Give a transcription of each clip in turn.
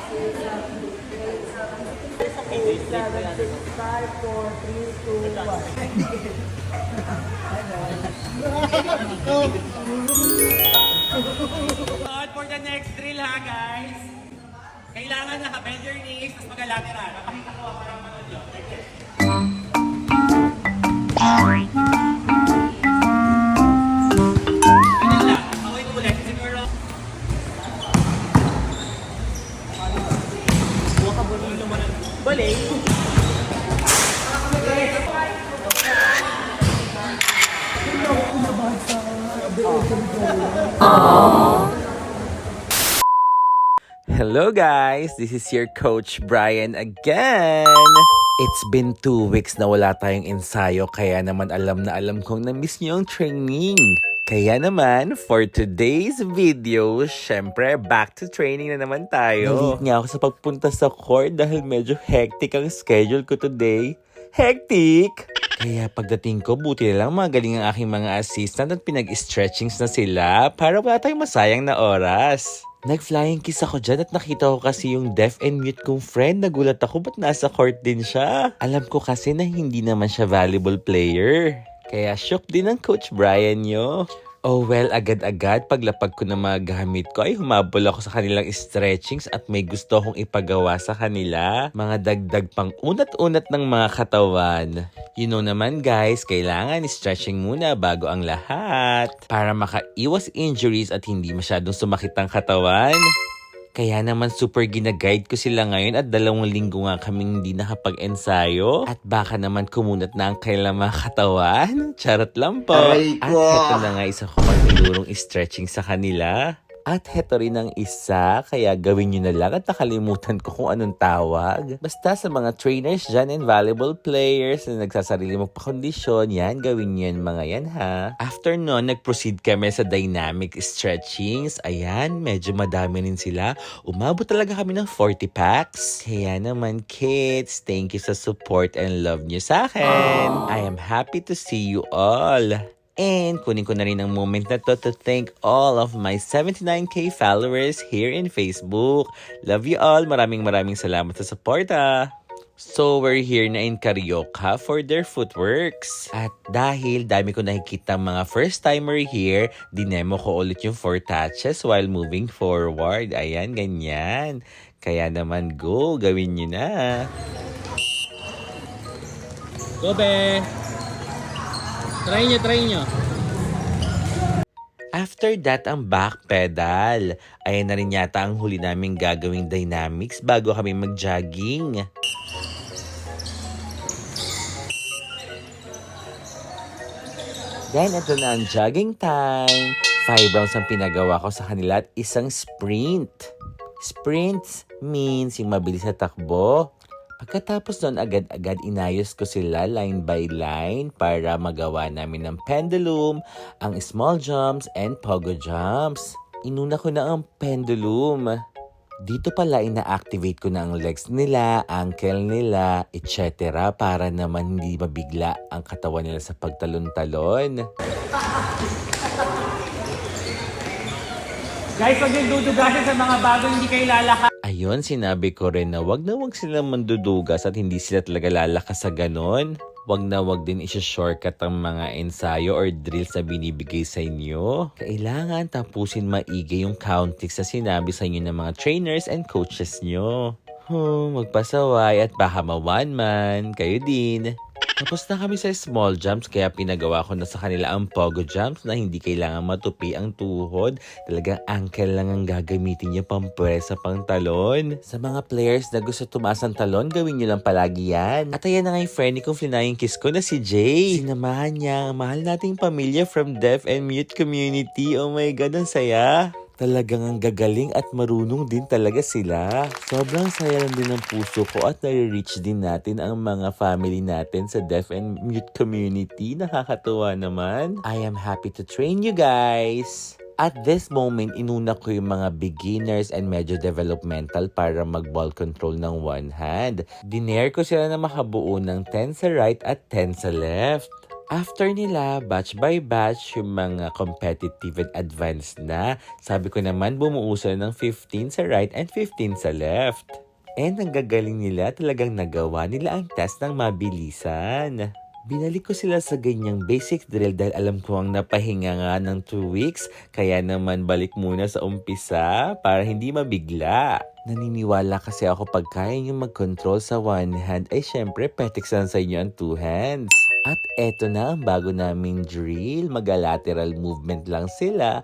8, 7, 6, 5, 4, 3, 2, 1. For the next drill ha guys, kailangan naka-bend your knees, tapos mag-lateral. Papakita ko parang manood yun. Like this. Ganyan lang, away ko ulit. Siguro. Huwag ka buling lumanan. Balik. Hello guys! This is your Coach Brian again! It's been 2 weeks na wala tayong ensayo kaya naman alam na alam kong na-miss niyo ang training. Kaya naman, for today's video, syempre, back to training na naman tayo. Nalit nga ako sa pagpunta sa court dahil medyo hectic ang schedule ko today. Hectic! Kaya pagdating ko, buti na lang magaling ang aking mga assistant at pinag-stretchings na sila para wala tayong masayang na oras. Nag-flying kiss ako dyan at nakita ko kasi yung deaf and mute kong friend. Nagulat ako ba't nasa court din siya. Alam ko kasi na hindi naman siya valuable player. Kaya shock din ang Coach Brian nyo. Oh well, agad-agad paglapag ko ng mga gamit ko ay humabol ako sa kanilang stretchings at may gusto akong ipagawa sa kanila. Mga dagdag pang unat-unat ng mga katawan. You know naman guys, kailangan stretching muna bago ang lahat. Para makaiwas injuries at hindi masyadong sumakit ang katawan. Kaya naman super ginaguide ko sila ngayon at 2 linggo nga kaming hindi nakapag-ensayo. At baka naman kumunat na ang kailang mga katawan. Charot lang po. At heto na nga isa ko magtulurong stretching sa kanila. At heto rin ang isa, kaya gawin nyo na lang at nakalimutan ko kung anong tawag. Basta sa mga trainers dyan and valuable players na nagsasarili magpakondisyon, yan, gawin nyo yan mga yan ha. After nun, nag-proceed kami sa dynamic stretchings. Ayan, medyo madami rin sila. Umabot talaga kami ng 40 packs. Kaya naman kids, thank you sa support and love nyo sa akin. I am happy to see you all. And kunin ko na rin ang moment na to thank all of my 79k followers here in Facebook. Love you all. Maraming salamat sa support ah. So we're here na in Carioca for their footworks. At dahil dami ko nakikita mga first timer here, dinemo ko ulit yung 4 touches while moving forward. Ayan, ganyan. Kaya naman go, gawin nyo na. Go be! Try nyo. After that, ang back pedal. Ayan na rin yata ang huli naming gagawing dynamics bago kami mag-jogging. Then, ito na ang jogging time. 5 rounds ang pinagawa ko sa kanila at isang sprint. Sprints means yung mabilis na takbo. Pagkatapos nun, agad-agad inayos ko sila line by line para magawa namin ng pendulum, ang small jumps, and pogo jumps. Inuna ko na ang pendulum. Dito pala ina-activate ko na ang legs nila, ankle nila, etc. para naman hindi mabigla ang katawan nila sa pagtalon-talon. Guys, huwag yung dudugasin sa mga bagong hindi kayo lalakas. Ayun, sinabi ko rin na wag silang mandudugas at hindi sila talaga lalakas sa ganon. Wag din isa-shortcut ang mga ensayo or drills na binibigay sa inyo. Kailangan tapusin maigi yung countics na sinabi sa inyo ng mga trainers and coaches nyo. Magpasaway at baka ma-one man, kayo din. Tapos na kami sa small jumps kaya pinagawa ko na sa kanila ang pogo jumps na hindi kailangan matupi ang tuhod. Talagang ankle lang ang gagamitin niyo pampresa pang talon. Sa mga players na gusto tumaas ang talon, gawin niyo lang palagi yan. At ayan na nga yung friend kong flying kiss ko na si Jay. Sinamahan niya ang mahal nating pamilya from deaf and mute community. Oh my God, ang saya. Talagang ang gagaling at marunong din talaga sila. Sobrang saya lang din ng puso ko at nare-reach din natin ang mga family natin sa deaf and mute community. Nakakatuwa naman. I am happy to train you guys. At this moment, inuna ko yung mga beginners and medyo developmental para mag-ball control ng one hand. Dinare ko sila na makabuo ng 10 sa right at 10 sa left. After nila, batch by batch, yung mga competitive and advanced na, sabi ko naman bumuuso ng 15 sa right and 15 sa left. And ang gagaling nila, talagang nagawa nila ang test ng mabilisan. Binalik ko sila sa ganyang basic drill dahil alam ko ang napahinga nga ng 2 weeks, kaya naman balik muna sa umpisa para hindi mabigla. Naniniwala kasi ako pag kaya nyo mag-control sa one hand ay syempre petiksan sa inyo ang 2 hands. At eto na ang bago naming drill, mag-lateral movement lang sila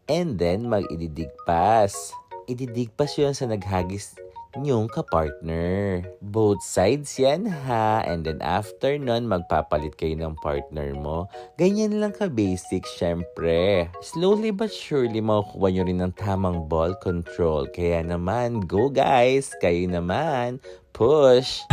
and then mag-ididigpas. Ididigpas yun sa naghagis nyong kapartner. Both sides yan ha. And then after nun, magpapalit kayo ng partner mo. Ganyan lang ka-basic syempre. Slowly but surely, makukuha nyo rin ng tamang ball control. Kaya naman, go guys! Kayo naman, push!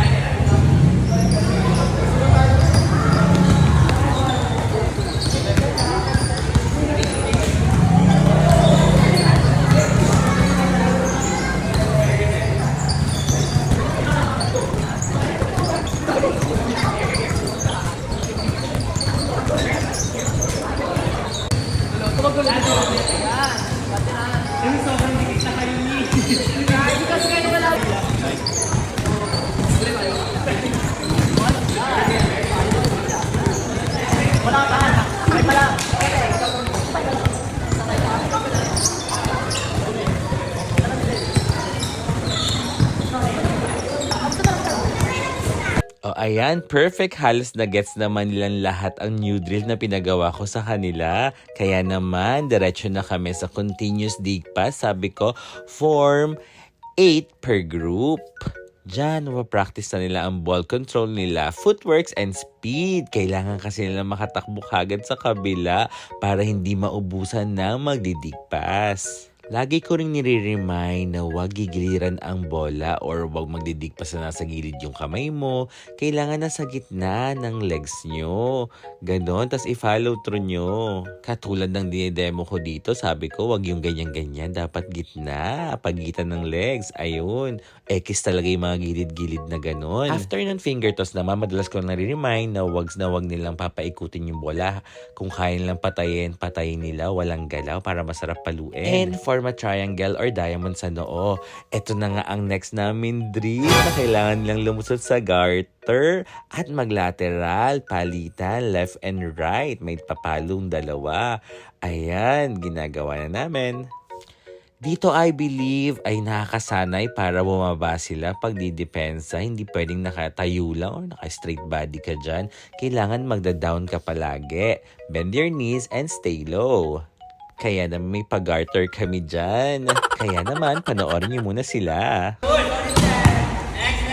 O ayan, perfect. Halos na gets naman nilang lahat ang new drill na pinagawa ko sa kanila. Kaya naman, diretso na kami sa continuous digpas. Sabi ko, form 8 per group. Diyan, mapapractice na nila ang ball control nila, footworks and speed. Kailangan kasi nila makatakbo kagad sa kabila para hindi maubusan ng magdidigpas. Lagi ko rin nire-remind na huwag gigiliran ang bola or huwag magdidigpas na nasa gilid yung kamay mo. Kailangan nasa gitna ng legs nyo. Ganon, tas i-follow through nyo. Katulad ng dinedemo ko dito, sabi ko huwag yung ganyan-ganyan. Dapat gitna, pagitan ng legs. Ayun, X talaga yung mga gilid-gilid na ganon. After ng finger toss naman, madalas ko nare-remind na huwag nilang papaikutin yung bola. Kung kaya nilang patayin nila, walang galaw para masarap paluin. And form a triangle or diamond sa noo. Ito na nga ang next namin drill na kailangan nilang lumusot sa garter at maglateral, palitan, left and right. May papalong dalawa. Ayan, ginagawa na namin. Dito I believe ay nakakasanay para bumaba sila pag didepensa. Hindi pwedeng nakatayo lang or naka-straight body ka dyan. Kailangan magda-down ka palagi. Bend your knees and stay low. Kaya naman may pag-garter kami dyan. Kaya naman, panoorin niyo muna sila. Next.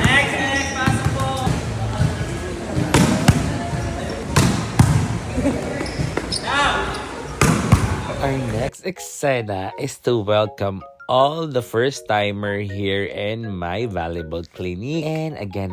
Next, pasok po. Our next eksena is to welcome all the first-timer here in my volleyball clinic. And again,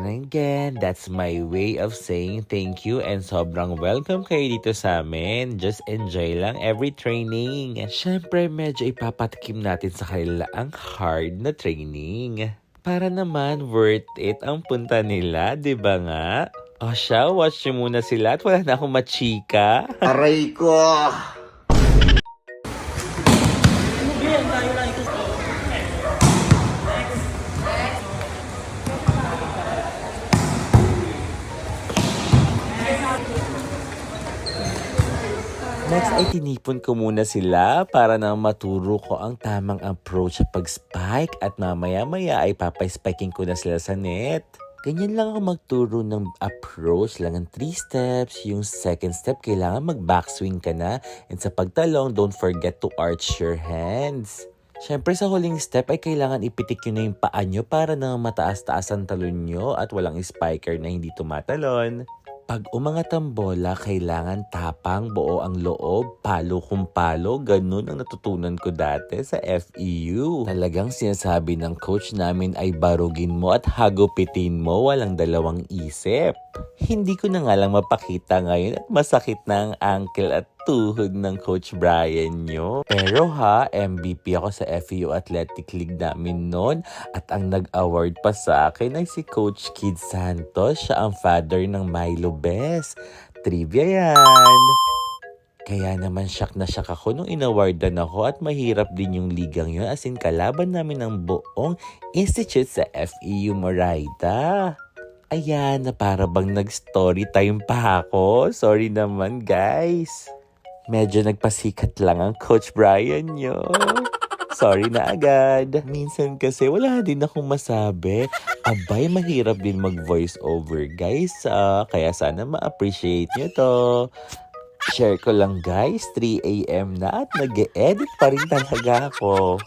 that's my way of saying thank you and sobrang welcome kayo dito sa amin. Just enjoy lang every training. Syempre, medyo ipapatikim natin sa kanila ang hard na training. Para naman worth it ang punta nila, di ba nga? O siya, watch nyo muna sila at wala na akong machika. Aray ko! Next ay tinipon ko muna sila para na maturo ko ang tamang approach sa pag-spike at mamaya-maya ay papay-spiking ko na sila sa net. Ganyan lang ako magturo ng approach lang ng 3 steps. Yung second step, kailangan mag-backswing ka na. And sa pagtalong, don't forget to arch your hands. Siyempre sa huling step ay kailangan ipitik nyo na yung paa nyo para na mataas-taas ang talon nyo at walang spiker na hindi tumatalon. Pag umangat ang bola, kailangan tapang, buo ang loob, palo kung palo. Ganun ang natutunan ko dati sa FEU. Talagang sinasabi ng coach namin ay barugin mo at hagupitin mo, walang dalawang isip. Hindi ko na nga lang mapakita ngayon at masakit na ang ankle at tuhod ng Coach Brian nyo. Pero ha, MVP ako sa FEU Athletic League namin noon at ang nag-award pa sa akin ay si Coach Kid Santos. Siya ang father ng Milo Best. Trivia yan! Kaya naman shock na shock ako nung inawardan ako at mahirap din yung ligang yun, as in kalaban namin ng buong institute sa FEU Moraita. Ayan, na para bang nag-story time pa ako. Sorry naman guys. Medyo nagpasikat lang ang Coach Brian nyo. Sorry na agad. Minsan kasi wala din akong masabi. Abay, mahirap din mag-voice over guys. Kaya sana ma-appreciate nyo to. Share ko lang guys, 3 AM na at nag-e-edit pa rin talaga ako.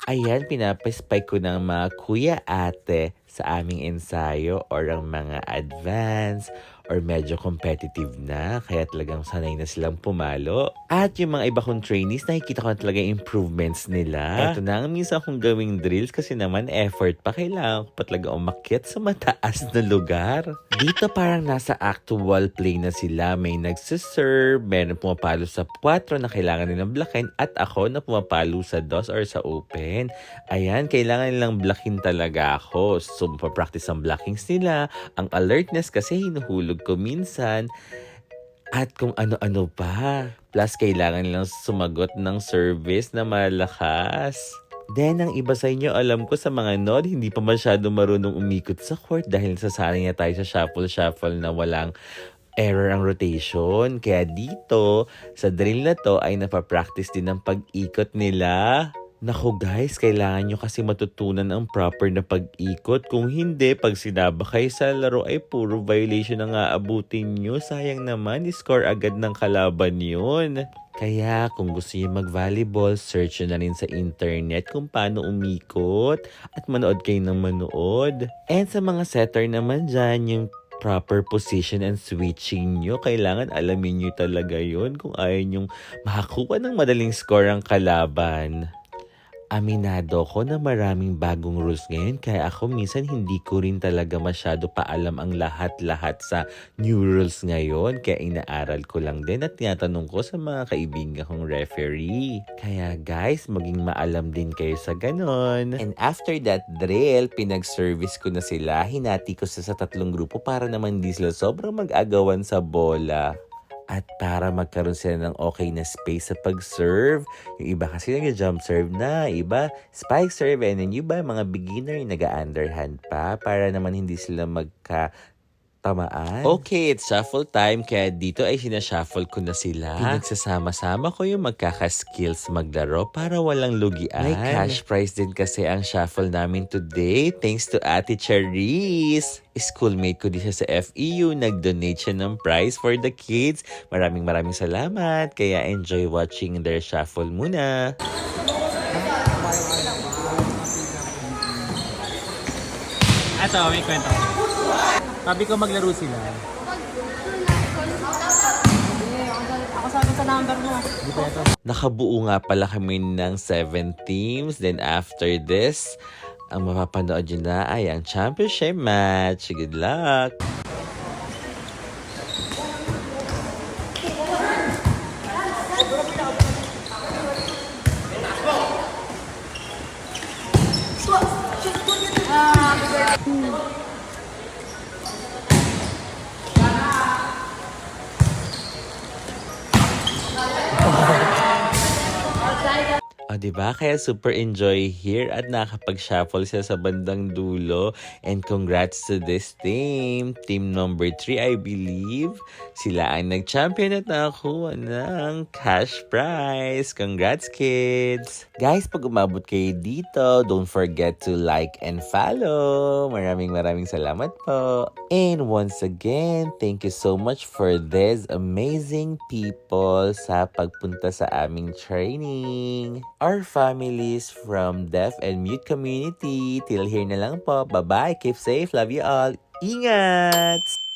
Ayan, pinapaspike ko ng mga kuya ate sa aming ensayo or ang mga advance or medyo competitive na, kaya talagang sanay na silang pumalo. At yung mga iba kong trainees, nakikita ko na talaga improvements nila. Ito na ang minsan kong gawing drills kasi naman effort pa. Kailangan ko pa talaga umakyat sa mataas na lugar. Dito parang nasa actual play na sila. May nagsiserve, meron pumapalo sa 4 na kailangan nilang blockin at ako na pumapalo sa DOS or sa open. Ayan, kailangan nilang blockin talaga ako. So, mapapractice ang blockings nila. Ang alertness kasi hinuhulog ko minsan. At kung ano-ano pa. Plus, kailangan nilang sumagot ng service na malakas. Then, ang iba sa inyo, alam ko sa mga nod, hindi pa masyado marunong umikot sa court dahil sasanay na tayo sa shuffle-shuffle na walang error ang rotation. Kaya dito, sa drill na to ay napapractice din ang pag-ikot nila. Naku guys, kailangan nyo kasi matutunan ang proper na pag-ikot. Kung hindi, pag sinaba kayo sa laro ay puro violation ang aabutin nyo. Sayang naman, score agad ng kalaban yun. Kaya kung gusto nyo mag-volleyball, search nyo na rin sa internet kung paano umikot at manood kayo ng manood. And sa mga setter naman dyan, yung proper position and switching nyo, kailangan alamin nyo talaga yun kung ayaw nyong makakuha ng madaling score ang kalaban. Aminado ko na maraming bagong rules ngayon kaya ako minsan hindi ko rin talaga masyado paalam ang lahat-lahat sa new rules ngayon. Kaya inaaral ko lang din at tinatanong ko sa mga kaibigan kong referee. Kaya guys, maging maalam din kayo sa ganon. And after that drill, pinag-service ko na sila. Hinati ko sa 3 grupo para naman di sila sobrang mag-agawan sa bola. At para magkaroon sila ng okay na space sa pag-serve. Yung iba kasi nag-jump serve na, iba spike serve, and then yung iba mga beginner yung nag-underhand pa para naman hindi sila tamaan. Okay, it's shuffle time. Kaya dito ay sinashuffle ko na sila. Pinagsasama-sama ko yung magkaka-skills maglaro para walang lugian. May cash prize din kasi ang shuffle namin today. Thanks to Ate Charisse. Schoolmate ko din siya sa FEU. Nag-donate siya ng prize for the kids. Maraming salamat. Kaya enjoy watching their shuffle muna. Ito, may kwento. Sabi ko maglaro sila. Ako sabi sa number mo. Nakabuo nga pala kami ng 7 teams. Then after this, ang mapapanood nyo na ay ang championship match. Good luck! Diba? Kaya super enjoy here at nakakapag-shuffle siya sa bandang dulo. And congrats to this team. Team number 3, I believe. Sila ang nag-champion at nakakuha ng cash prize. Congrats, kids! Guys, pag umabot kayo dito, don't forget to like and follow. Maraming salamat po. And once again, thank you so much for this amazing people sa pagpunta sa aming training. Our families from deaf and mute community. Till here na lang po. Bye-bye. Keep safe. Love you all. Ingat!